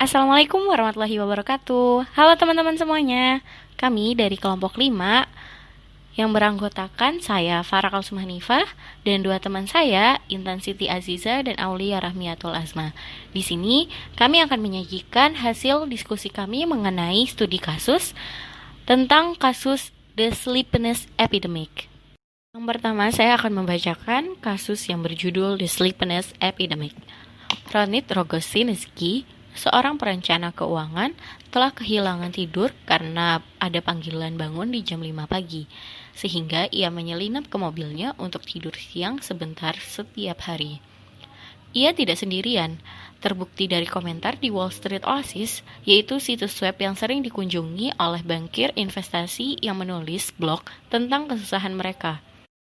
Assalamualaikum warahmatullahi wabarakatuh. Halo teman-teman semuanya. Kami dari kelompok 5 yang beranggotakan saya Farah Kalsum Hanifah dan dua teman saya Intan Siti Aziza dan Aulia Rahmiatul Azma. Di sini kami akan menyajikan hasil diskusi kami mengenai studi kasus tentang kasus The Sleepiness Epidemic. Yang pertama saya akan membacakan kasus yang berjudul The Sleepiness Epidemic. Ronit Rogozhinsky, seorang perencana keuangan, telah kehilangan tidur karena ada panggilan bangun di jam 5 pagi, sehingga ia menyelinap ke mobilnya untuk tidur siang sebentar setiap hari. Ia tidak sendirian, terbukti dari komentar di Wall Street Oasis, yaitu situs web yang sering dikunjungi oleh bankir investasi yang menulis blog tentang kesusahan mereka.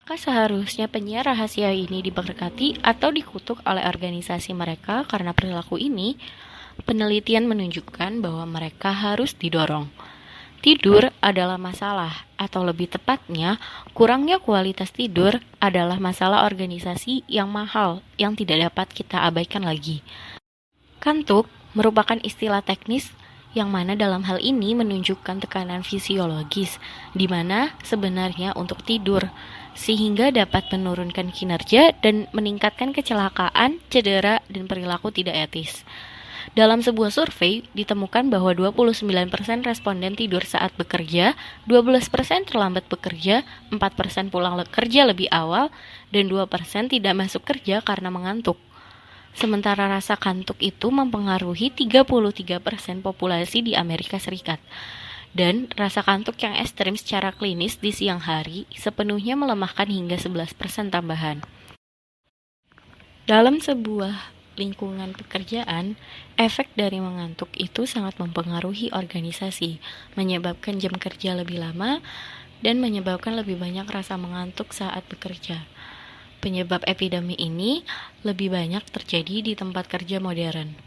Maka seharusnya penyiar rahasia ini diberkati atau dikutuk oleh organisasi mereka karena perilaku ini. Penelitian menunjukkan bahwa mereka harus didorong. Tidur adalah masalah, atau lebih tepatnya, kurangnya kualitas tidur adalah masalah organisasi yang mahal yang tidak dapat kita abaikan lagi. Kantuk merupakan istilah teknis yang mana dalam hal ini menunjukkan tekanan fisiologis, di mana sebenarnya untuk tidur, sehingga dapat menurunkan kinerja dan meningkatkan kecelakaan, cedera, dan perilaku tidak etis. Dalam sebuah survei, ditemukan bahwa 29% responden tidur saat bekerja, 12% terlambat bekerja, 4% pulang kerja lebih awal, dan 2% tidak masuk kerja karena mengantuk. Sementara rasa kantuk itu mempengaruhi 33% populasi di Amerika Serikat. Dan rasa kantuk yang ekstrim secara klinis di siang hari sepenuhnya melemahkan hingga 11% tambahan. Dalam sebuah lingkungan pekerjaan, efek dari mengantuk itu sangat mempengaruhi organisasi, menyebabkan jam kerja lebih lama, dan menyebabkan lebih banyak rasa mengantuk saat bekerja. Penyebab epidemi ini lebih banyak terjadi di tempat kerja modern.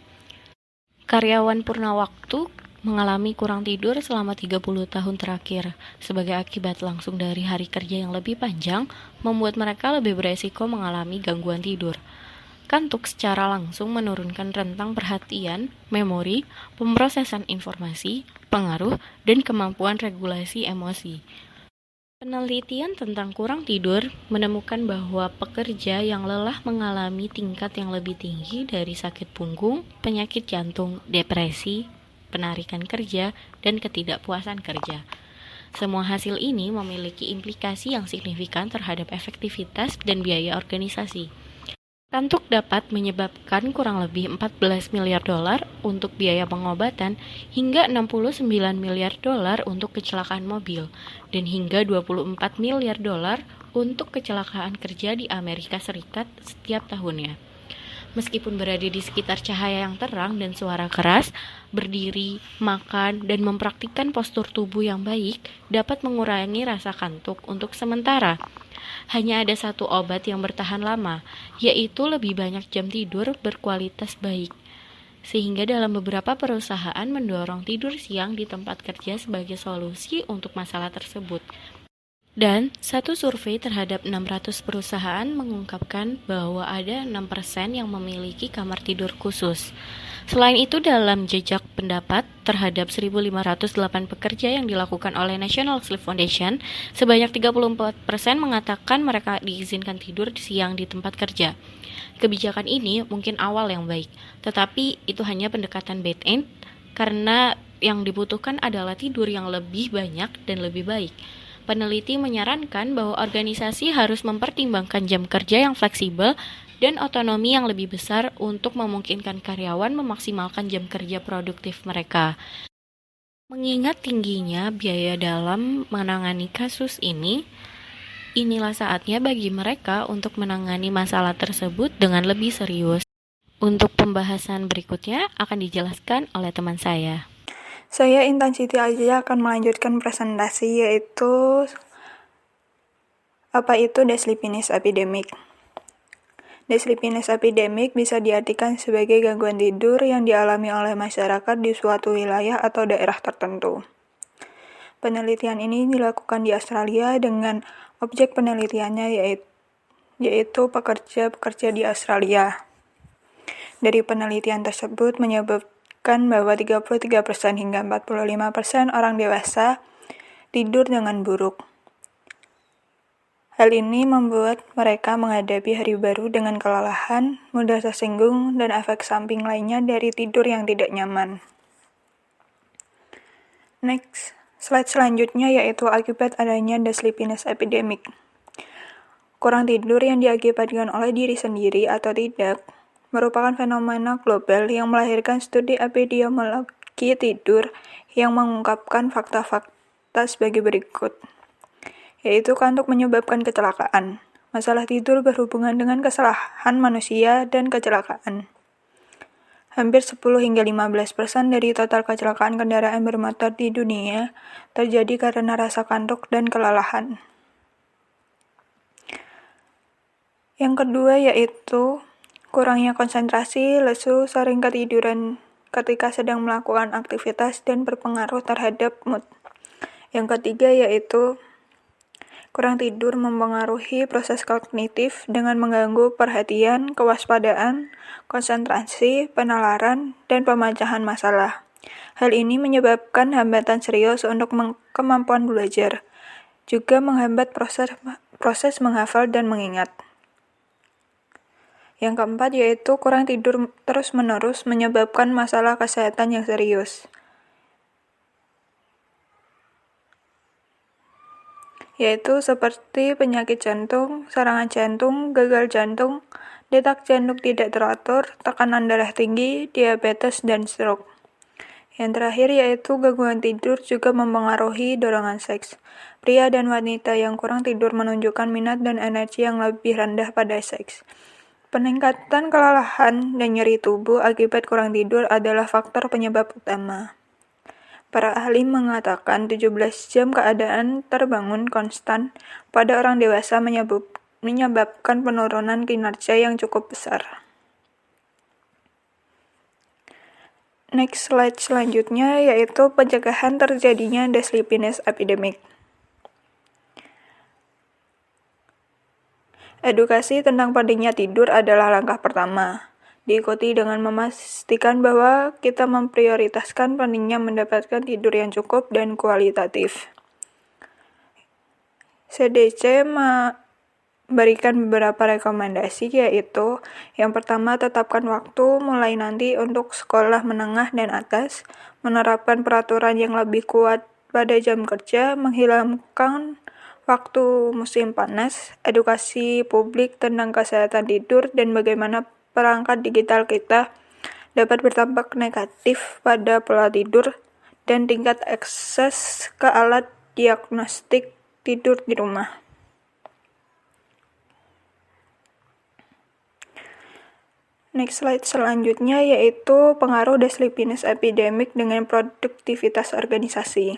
Karyawan purna waktu mengalami kurang tidur selama 30 tahun terakhir. Sebagai akibat langsung dari hari kerja yang lebih panjang, membuat mereka lebih beresiko mengalami gangguan tidur. Kantuk secara langsung menurunkan rentang perhatian, memori, pemrosesan informasi, pengaruh, dan kemampuan regulasi emosi. Penelitian tentang kurang tidur menemukan bahwa pekerja yang lelah mengalami tingkat yang lebih tinggi dari sakit punggung, penyakit jantung, depresi, penarikan kerja, dan ketidakpuasan kerja. Semua hasil ini memiliki implikasi yang signifikan terhadap efektivitas dan biaya organisasi. Kantuk dapat menyebabkan kurang lebih 14 miliar dolar untuk biaya pengobatan hingga 69 miliar dolar untuk kecelakaan mobil dan hingga 24 miliar dolar untuk kecelakaan kerja di Amerika Serikat setiap tahunnya. Meskipun berada di sekitar cahaya yang terang dan suara keras, berdiri, makan, dan mempraktikkan postur tubuh yang baik dapat mengurangi rasa kantuk untuk sementara. Hanya ada satu obat yang bertahan lama, yaitu lebih banyak jam tidur berkualitas baik. Sehingga dalam beberapa perusahaan mendorong tidur siang di tempat kerja sebagai solusi untuk masalah tersebut. Dan satu survei terhadap 600 perusahaan mengungkapkan bahwa ada 6% yang memiliki kamar tidur khusus. Selain itu, dalam jejak pendapat terhadap 1.508 pekerja yang dilakukan oleh National Sleep Foundation, sebanyak 34% mengatakan mereka diizinkan tidur siang di tempat kerja. Kebijakan ini mungkin awal yang baik, tetapi itu hanya pendekatan bed-in karena yang dibutuhkan adalah tidur yang lebih banyak dan lebih baik. Peneliti menyarankan bahwa organisasi harus mempertimbangkan jam kerja yang fleksibel dan otonomi yang lebih besar untuk memungkinkan karyawan memaksimalkan jam kerja produktif mereka. Mengingat tingginya biaya dalam menangani kasus ini, inilah saatnya bagi mereka untuk menangani masalah tersebut dengan lebih serius. Untuk pembahasan berikutnya akan dijelaskan oleh teman saya. Saya Intan Siti Aziza akan melanjutkan presentasi yaitu apa itu The Sleepiness Epidemic. The Sleepiness Epidemic bisa diartikan sebagai gangguan tidur yang dialami oleh masyarakat di suatu wilayah atau daerah tertentu. Penelitian ini dilakukan di Australia dengan objek penelitiannya yaitu pekerja-pekerja di Australia. Dari penelitian tersebut menyebabkan menunjukkan bahwa 33% hingga 45% orang dewasa tidur dengan buruk. Hal ini membuat mereka menghadapi hari baru dengan kelelahan, mudah tersinggung, dan efek samping lainnya dari tidur yang tidak nyaman. Next, slide selanjutnya yaitu akibat adanya the sleepiness epidemic. Kurang tidur yang diakibatkan oleh diri sendiri atau tidak merupakan fenomena global yang melahirkan studi epidemiologi tidur yang mengungkapkan fakta-fakta sebagai berikut. Yaitu kantuk menyebabkan kecelakaan. Masalah tidur berhubungan dengan kesalahan manusia dan kecelakaan. Hampir 10 hingga 15% dari total kecelakaan kendaraan bermotor di dunia terjadi karena rasa kantuk dan kelelahan. Yang kedua yaitu kurangnya konsentrasi, lesu, sering ketiduran ketika sedang melakukan aktivitas dan berpengaruh terhadap mood. Yang ketiga yaitu kurang tidur mempengaruhi proses kognitif dengan mengganggu perhatian, kewaspadaan, konsentrasi, penalaran, dan pemecahan masalah. Hal ini menyebabkan hambatan serius untuk kemampuan belajar, juga menghambat proses menghafal dan mengingat. Yang keempat yaitu kurang tidur terus-menerus menyebabkan masalah kesehatan yang serius, yaitu seperti penyakit jantung, serangan jantung, gagal jantung, detak jantung tidak teratur, tekanan darah tinggi, diabetes, dan stroke. Yang terakhir yaitu gangguan tidur juga mempengaruhi dorongan seks. Pria dan wanita yang kurang tidur menunjukkan minat dan energi yang lebih rendah pada seks. Peningkatan kelelahan dan nyeri tubuh akibat kurang tidur adalah faktor penyebab utama. Para ahli mengatakan 17 jam keadaan terbangun konstan pada orang dewasa menyebabkan penurunan kinerja yang cukup besar. Next slide selanjutnya yaitu pencegahan terjadinya the sleepiness epidemic. Edukasi tentang pentingnya tidur adalah langkah pertama. Diikuti dengan memastikan bahwa kita memprioritaskan pentingnya mendapatkan tidur yang cukup dan kualitatif. CDC memberikan beberapa rekomendasi yaitu yang pertama tetapkan waktu mulai nanti untuk sekolah menengah dan atas, menerapkan peraturan yang lebih kuat pada jam kerja, menghilangkan waktu musim panas, edukasi publik tentang kesehatan tidur dan bagaimana perangkat digital kita dapat berdampak negatif pada pola tidur dan tingkat akses ke alat diagnostik tidur di rumah. Next slide selanjutnya yaitu pengaruh the sleepiness epidemic dengan produktivitas organisasi.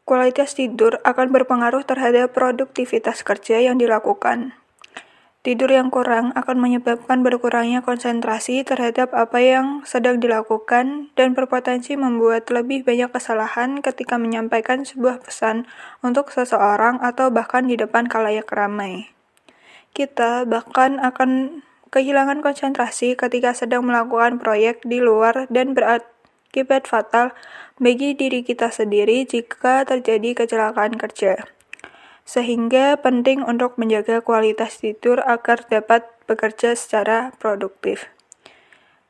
Kualitas tidur akan berpengaruh terhadap produktivitas kerja yang dilakukan. Tidur yang kurang akan menyebabkan berkurangnya konsentrasi terhadap apa yang sedang dilakukan dan berpotensi membuat lebih banyak kesalahan ketika menyampaikan sebuah pesan untuk seseorang atau bahkan di depan khalayak ramai. Kita bahkan akan kehilangan konsentrasi ketika sedang melakukan proyek di luar dan berakibat fatal bagi diri kita sendiri jika terjadi kecelakaan kerja. Sehingga penting untuk menjaga kualitas tidur agar dapat bekerja secara produktif.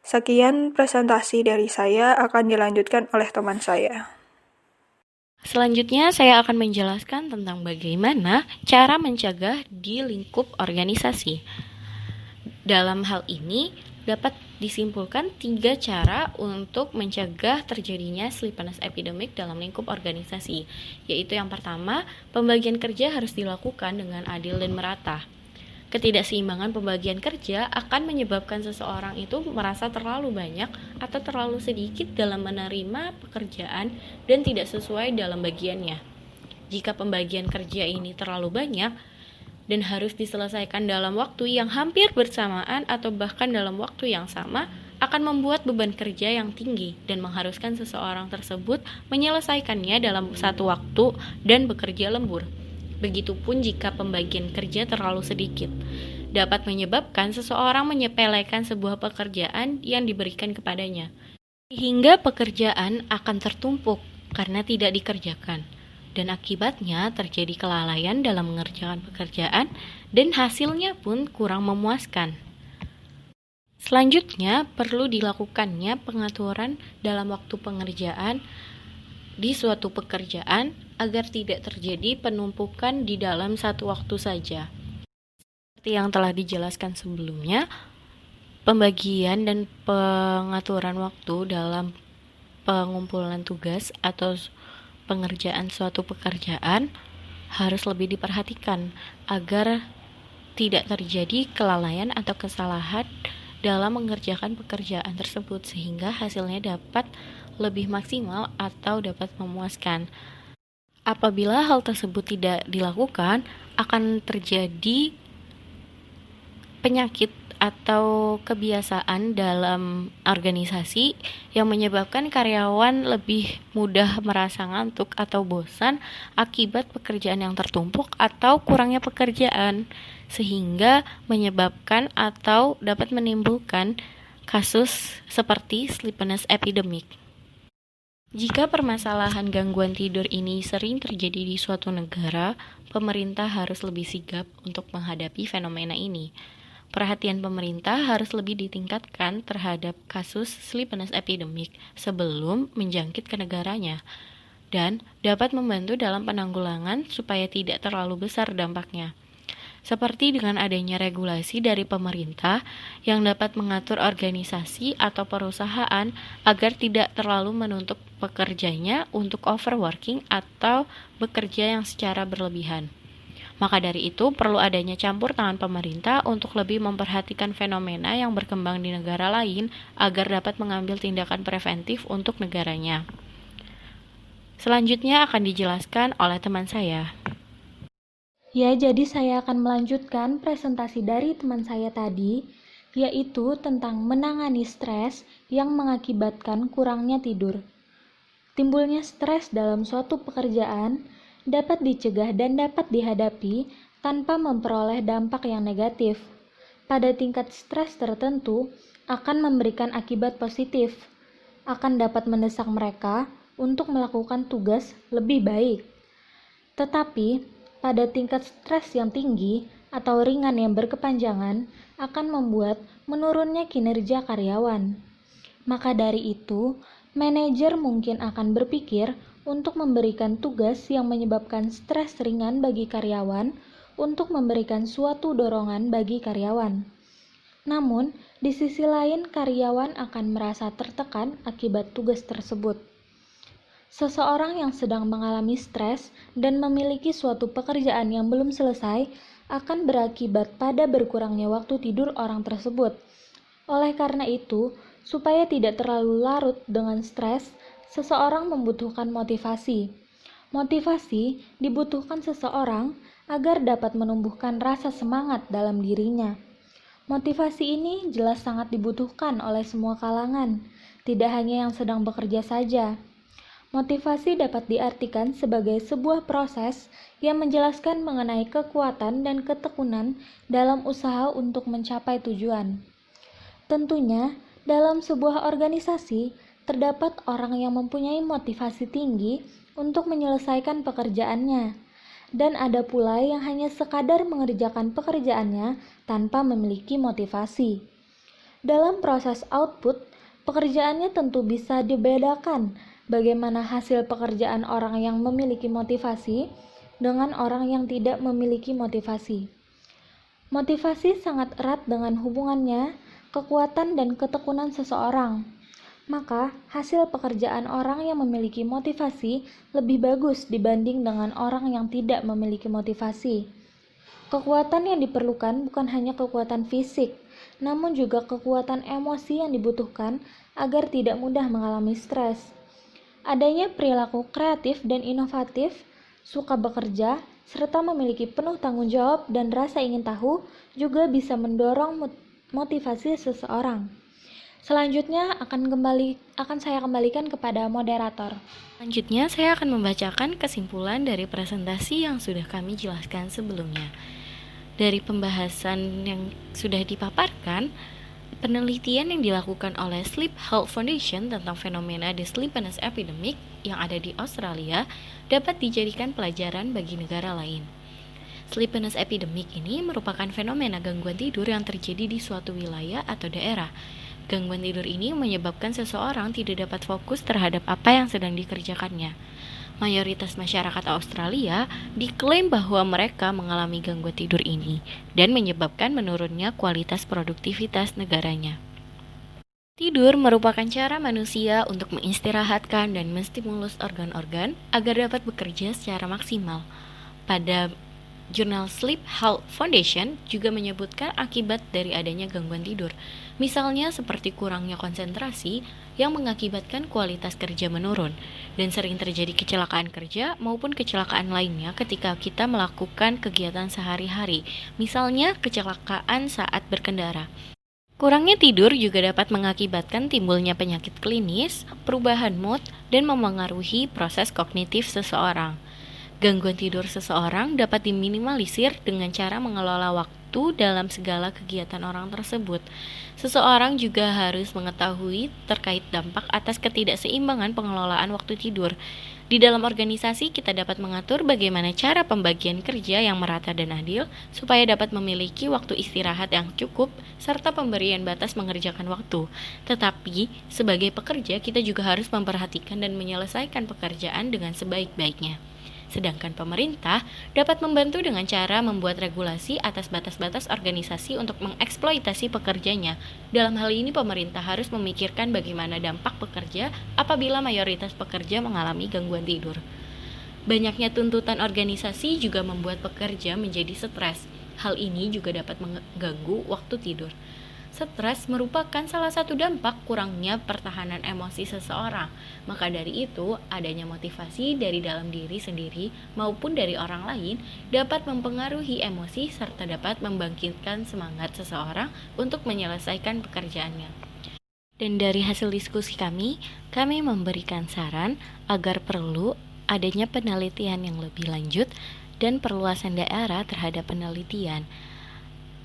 Sekian presentasi dari saya, akan dilanjutkan oleh teman saya. Selanjutnya saya akan menjelaskan tentang bagaimana cara mencegah di lingkup organisasi. Dalam hal ini dapat disimpulkan 3 cara untuk mencegah terjadinya sleepiness epidemic dalam lingkup organisasi, yaitu yang pertama, pembagian kerja harus dilakukan dengan adil dan merata. Ketidakseimbangan pembagian kerja akan menyebabkan seseorang itu merasa terlalu banyak atau terlalu sedikit dalam menerima pekerjaan dan tidak sesuai dalam bagiannya. Jika pembagian kerja ini terlalu banyak dan harus diselesaikan dalam waktu yang hampir bersamaan atau bahkan dalam waktu yang sama, akan membuat beban kerja yang tinggi dan mengharuskan seseorang tersebut menyelesaikannya dalam satu waktu dan bekerja lembur. Begitupun jika pembagian kerja terlalu sedikit, dapat menyebabkan seseorang menyepelekan sebuah pekerjaan yang diberikan kepadanya. Sehingga pekerjaan akan tertumpuk karena tidak dikerjakan, dan akibatnya terjadi kelalaian dalam mengerjakan pekerjaan dan hasilnya pun kurang memuaskan. Selanjutnya, perlu dilakukannya pengaturan dalam waktu pengerjaan di suatu pekerjaan agar tidak terjadi penumpukan di dalam satu waktu saja. Seperti yang telah dijelaskan sebelumnya, pembagian dan pengaturan waktu dalam pengumpulan tugas atau pengerjaan suatu pekerjaan harus lebih diperhatikan agar tidak terjadi kelalaian atau kesalahan dalam mengerjakan pekerjaan tersebut sehingga hasilnya dapat lebih maksimal atau dapat memuaskan. Apabila hal tersebut tidak dilakukan, akan terjadi penyakit atau kebiasaan dalam organisasi yang menyebabkan karyawan lebih mudah merasa ngantuk atau bosan akibat pekerjaan yang tertumpuk atau kurangnya pekerjaan, sehingga menyebabkan atau dapat menimbulkan kasus seperti sleepiness epidemic. Jika permasalahan gangguan tidur ini sering terjadi di suatu negara, pemerintah harus lebih sigap untuk menghadapi fenomena ini. Perhatian pemerintah harus lebih ditingkatkan terhadap kasus sleepiness epidemic sebelum menjangkit ke negaranya, dan dapat membantu dalam penanggulangan supaya tidak terlalu besar dampaknya. Seperti dengan adanya regulasi dari pemerintah yang dapat mengatur organisasi atau perusahaan agar tidak terlalu menuntut pekerjanya untuk overworking atau bekerja yang secara berlebihan. Maka dari itu, perlu adanya campur tangan pemerintah untuk lebih memperhatikan fenomena yang berkembang di negara lain agar dapat mengambil tindakan preventif untuk negaranya. Selanjutnya akan dijelaskan oleh teman saya. Ya, jadi saya akan melanjutkan presentasi dari teman saya tadi, yaitu tentang menangani stres yang mengakibatkan kurangnya tidur. Timbulnya stres dalam suatu pekerjaan dapat dicegah dan dapat dihadapi tanpa memperoleh dampak yang negatif. Pada tingkat stres tertentu, akan memberikan akibat positif, akan dapat mendesak mereka untuk melakukan tugas lebih baik. Tetapi, pada tingkat stres yang tinggi atau ringan yang berkepanjangan akan membuat menurunnya kinerja karyawan. Maka dari itu, manajer mungkin akan berpikir untuk memberikan tugas yang menyebabkan stres ringan bagi karyawan untuk memberikan suatu dorongan bagi karyawan. Namun, di sisi lain karyawan akan merasa tertekan akibat tugas tersebut. Seseorang yang sedang mengalami stres dan memiliki suatu pekerjaan yang belum selesai akan berakibat pada berkurangnya waktu tidur orang tersebut. Oleh karena itu, supaya tidak terlalu larut dengan stres, seseorang membutuhkan motivasi. Motivasi dibutuhkan seseorang agar dapat menumbuhkan rasa semangat dalam dirinya. Motivasi ini jelas sangat dibutuhkan oleh semua kalangan, tidak hanya yang sedang bekerja saja. Motivasi dapat diartikan sebagai sebuah proses yang menjelaskan mengenai kekuatan dan ketekunan dalam usaha untuk mencapai tujuan. Tentunya, dalam sebuah organisasi, terdapat orang yang mempunyai motivasi tinggi untuk menyelesaikan pekerjaannya, dan ada pula yang hanya sekadar mengerjakan pekerjaannya tanpa memiliki motivasi. Dalam proses output, pekerjaannya tentu bisa dibedakan bagaimana hasil pekerjaan orang yang memiliki motivasi dengan orang yang tidak memiliki motivasi. Motivasi sangat erat dengan hubungannya kekuatan dan ketekunan seseorang. Maka, hasil pekerjaan orang yang memiliki motivasi lebih bagus dibanding dengan orang yang tidak memiliki motivasi. Kekuatan yang diperlukan bukan hanya kekuatan fisik, namun juga kekuatan emosi yang dibutuhkan agar tidak mudah mengalami stres. Adanya perilaku kreatif dan inovatif, suka bekerja, serta memiliki penuh tanggung jawab dan rasa ingin tahu juga bisa mendorong motivasi seseorang. Selanjutnya akan saya kembalikan kepada moderator. Selanjutnya saya akan membacakan kesimpulan dari presentasi yang sudah kami jelaskan sebelumnya. Dari pembahasan yang sudah dipaparkan, Penelitian yang dilakukan oleh Sleep Health Foundation tentang fenomena The Sleepiness Epidemic yang ada di Australia dapat dijadikan pelajaran bagi negara lain. Sleepiness Epidemic ini merupakan fenomena gangguan tidur yang terjadi di suatu wilayah atau daerah. Gangguan tidur ini menyebabkan seseorang tidak dapat fokus terhadap apa yang sedang dikerjakannya. Mayoritas masyarakat Australia diklaim bahwa mereka mengalami gangguan tidur ini dan menyebabkan menurunnya kualitas produktivitas negaranya. Tidur merupakan cara manusia untuk mengistirahatkan dan menstimulus organ-organ agar dapat bekerja secara maksimal. Pada jurnal Sleep Health Foundation juga menyebutkan akibat dari adanya gangguan tidur, misalnya seperti kurangnya konsentrasi yang mengakibatkan kualitas kerja menurun, dan sering terjadi kecelakaan kerja maupun kecelakaan lainnya ketika kita melakukan kegiatan sehari-hari, misalnya kecelakaan saat berkendara. Kurangnya tidur juga dapat mengakibatkan timbulnya penyakit klinis, perubahan mood, dan memengaruhi proses kognitif seseorang. Gangguan tidur seseorang dapat diminimalisir dengan cara mengelola waktu dalam segala kegiatan orang tersebut. Seseorang juga harus mengetahui terkait dampak atas ketidakseimbangan pengelolaan waktu tidur. Di dalam organisasi, kita dapat mengatur bagaimana cara pembagian kerja yang merata dan adil, supaya dapat memiliki waktu istirahat yang cukup, serta pemberian batas mengerjakan waktu. Tetapi, sebagai pekerja, kita juga harus memperhatikan dan menyelesaikan pekerjaan dengan sebaik-baiknya. Sedangkan pemerintah dapat membantu dengan cara membuat regulasi atas batas-batas organisasi untuk mengeksploitasi pekerjanya. Dalam hal ini, pemerintah harus memikirkan bagaimana dampak pekerja apabila mayoritas pekerja mengalami gangguan tidur. Banyaknya tuntutan organisasi juga membuat pekerja menjadi stres. Hal ini juga dapat mengganggu waktu tidur. Stres merupakan salah satu dampak kurangnya pertahanan emosi seseorang. Maka dari itu, adanya motivasi dari dalam diri sendiri maupun dari orang lain dapat mempengaruhi emosi serta dapat membangkitkan semangat seseorang untuk menyelesaikan pekerjaannya. Dan dari hasil diskusi kami memberikan saran agar perlu adanya penelitian yang lebih lanjut dan perluasan daerah terhadap penelitian.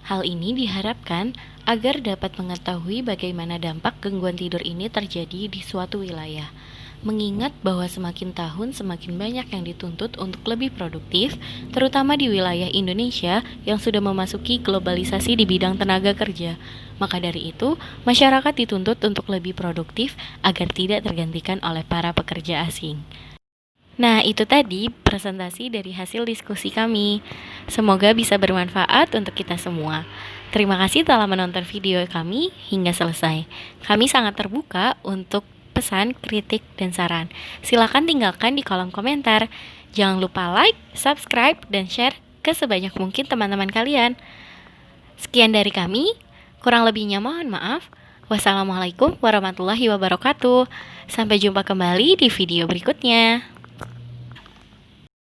Hal ini diharapkan agar dapat mengetahui bagaimana dampak gangguan tidur ini terjadi di suatu wilayah. Mengingat bahwa semakin tahun semakin banyak yang dituntut untuk lebih produktif, terutama di wilayah Indonesia yang sudah memasuki globalisasi di bidang tenaga kerja. Maka dari itu, masyarakat dituntut untuk lebih produktif agar tidak tergantikan oleh para pekerja asing. Nah, itu tadi presentasi dari hasil diskusi kami. Semoga bisa bermanfaat untuk kita semua. Terima kasih telah menonton video kami hingga selesai. Kami sangat terbuka untuk pesan, kritik, dan saran. Silakan tinggalkan di kolom komentar. Jangan lupa like, subscribe, dan share ke sebanyak mungkin teman-teman kalian. Sekian dari kami, kurang lebihnya mohon maaf. Wassalamualaikum warahmatullahi wabarakatuh. Sampai jumpa kembali di video berikutnya.